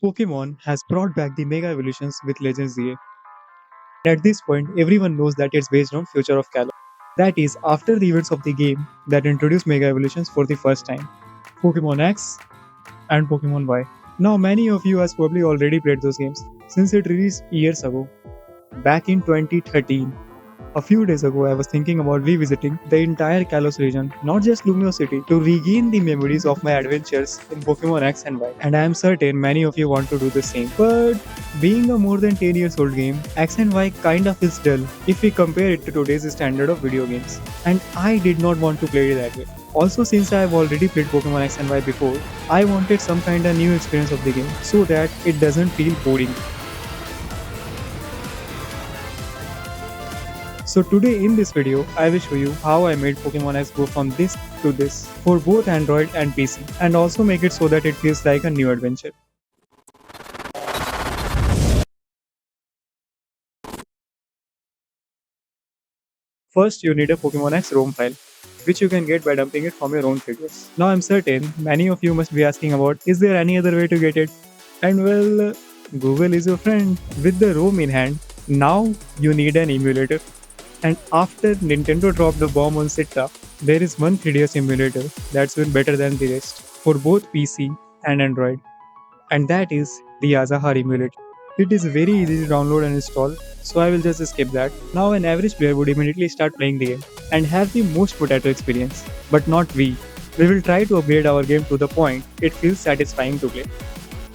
Pokemon has brought back the Mega Evolutions with Legends ZA. At this point, everyone knows that it's based on Future of Kalos. That is, after the events of the game that introduced Mega Evolutions for the first time. Pokemon X and Pokemon Y. Now, many of you has probably already played those games since it released years ago, back in 2013. A few days ago, I was thinking about revisiting the entire Kalos region, not just Lumio City, to regain the memories of my adventures in Pokemon X and Y. And I am certain many of you want to do the same. But being a more than 10 years old game, X and Y kinda feels dull if we compare it to today's standard of video games. And I did not want to play it that way. Also, since I have already played Pokemon X and Y before, I wanted some kinda new experience of the game so that it doesn't feel boring. So today in this video, I will show you how I made Pokemon X go from this to this for both Android and PC, and also make it so that it feels like a new adventure. First, you need a Pokemon X ROM file, which you can get by dumping it from your own figures. Now I'm certain many of you must be asking about, is there any other way to get it? And well, Google is your friend. With the ROM in hand, now you need an emulator. And after Nintendo dropped the bomb on ZA, there is one 3DS emulator that's been better than the rest for both PC and Android. And that is the Azahar emulator. It is very easy to download and install, so I will just skip that. Now an average player would immediately start playing the game and have the most potato experience, but not we. We will try to upgrade our game to the point it feels satisfying to play.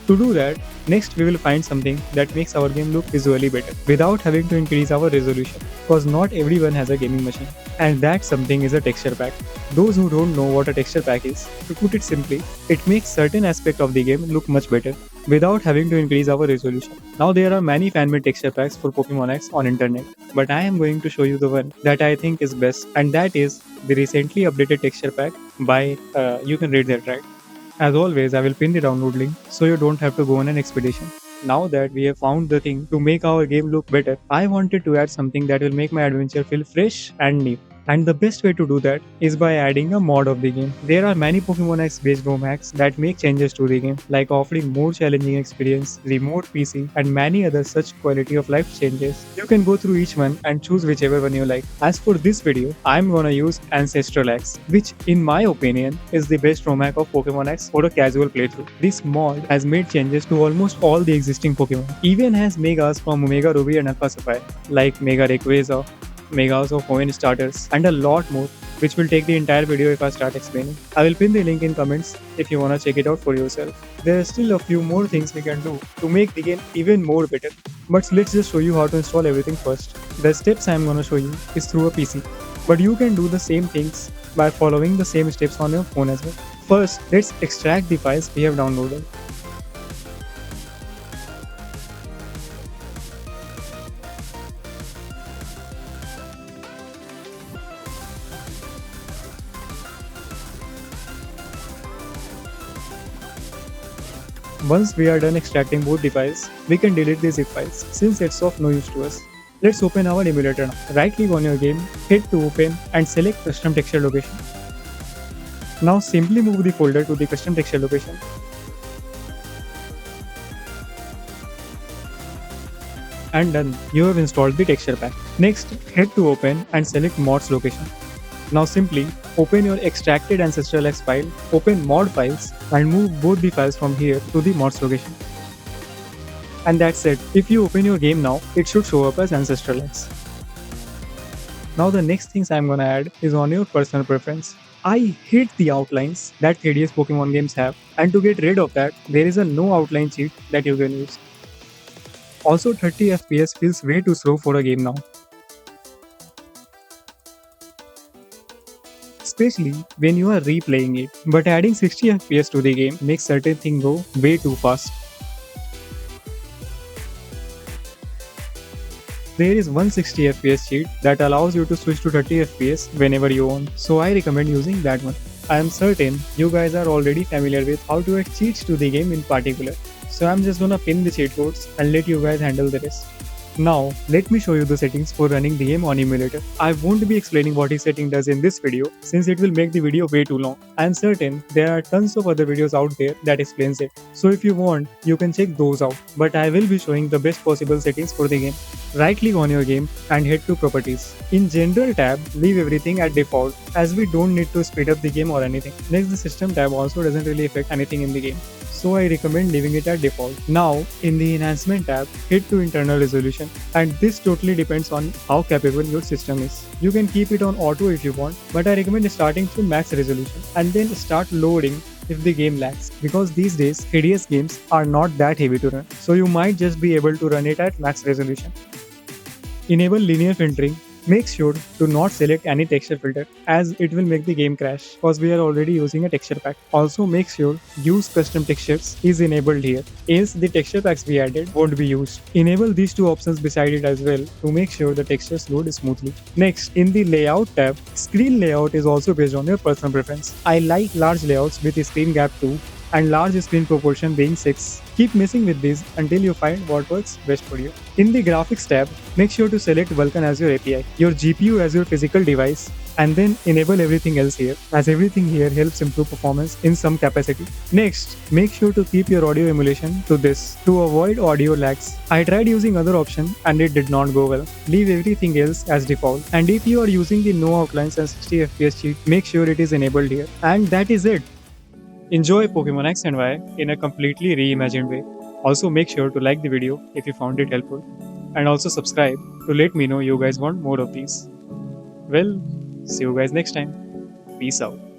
To do that, next we will find something that makes our game look visually better without having to increase our resolution, because not everyone has a gaming machine, and that something is a texture pack. Those who don't know what a texture pack is, to put it simply, it makes certain aspect of the game look much better without having to increase our resolution. Now there are many fan-made texture packs for Pokemon X on internet, but I am going to show you the one that I think is best, and that is the recently updated texture pack by you can read that, right? As always, I will pin the download link so you don't have to go on an expedition. Now that we have found the thing to make our game look better, I wanted to add something that will make my adventure feel fresh and new. And the best way to do that is by adding a mod of the game. There are many Pokemon X based ROM hacks that make changes to the game, like offering more challenging experience, remote PC, and many other such quality of life changes. You can go through each one and choose whichever one you like. As for this video, I'm gonna use Ancestral X, which in my opinion is the best ROM hack of Pokemon X for a casual playthrough. This mod has made changes to almost all the existing Pokemon, even has Megas from Omega Ruby and Alpha Sapphire, like Mega Rayquaza, Megas of Hoenn starters, and a lot more, which will take the entire video if I start explaining. I will pin the link in comments if you wanna check it out for yourself. There are still a few more things we can do to make the game even more better, but let's just show you how to install everything first. The steps I am gonna show you is through a PC, but you can do the same things by following the same steps on your phone as well. First, let's extract the files we have downloaded. Once we are done extracting both the files, we can delete the zip files since it's of no use to us. Let's open our emulator now. Right click on your game, hit to open and select custom texture location. Now simply move the folder to the custom texture location. And done, you have installed the texture pack. Next, head to open and select mods location. Now simply open your extracted Ancestral X file, open mod files and move both the files from here to the mods location. And that's it. If you open your game now, it should show up as Ancestral X. Now the next things I'm gonna add is on your personal preference. I hate the outlines that 3DS Pokemon games have, and to get rid of that, there is a no outline cheat that you can use. Also 30 FPS feels way too slow for a game now, especially when you are replaying it, but adding 60 FPS to the game makes certain things go way too fast. There is 160 FPS cheat that allows you to switch to 30 FPS whenever you want, so I recommend using that one. I am certain you guys are already familiar with how to add cheats to the game in particular, so I'm just gonna pin the cheat codes and let you guys handle the rest. Now, let me show you the settings for running the game on emulator. I won't be explaining what each setting does in this video since it will make the video way too long. I am certain there are tons of other videos out there that explains it. So if you want, you can check those out. But I will be showing the best possible settings for the game. Right click on your game and head to properties. In general tab, leave everything at default as we don't need to speed up the game or anything. Next, the system tab also doesn't really affect anything in the game, so I recommend leaving it at default. Now, in the enhancement tab, head to internal resolution, and this totally depends on how capable your system is. You can keep it on auto if you want, but I recommend starting to max resolution and then start loading if the game lags, because these days hideous games are not that heavy to run, so you might just be able to run it at max resolution. Enable linear filtering. Make sure to not select any texture filter as it will make the game crash because we are already using a texture pack. Also make sure use custom textures is enabled here, else the texture packs we added won't be used. Enable these two options beside it as well to make sure the textures load smoothly. Next, in the layout tab, screen layout is also based on your personal preference. I like large layouts with a screen gap 2 and large screen proportion being 6. Keep messing with these until you find what works best for you. In the graphics tab, make sure to select Vulkan as your API, your GPU as your physical device, and then enable everything else here, as everything here helps improve performance in some capacity. Next, make sure to keep your audio emulation to this to avoid audio lags. I tried using other option and it did not go well. Leave everything else as default. And if you are using the no outlines and 60 FPS cheat, make sure it is enabled here. And that is it. Enjoy Pokemon X and Y in a completely reimagined way. Also make sure to like the video if you found it helpful, and also subscribe to let me know you guys want more of these. Well, see you guys next time. Peace out.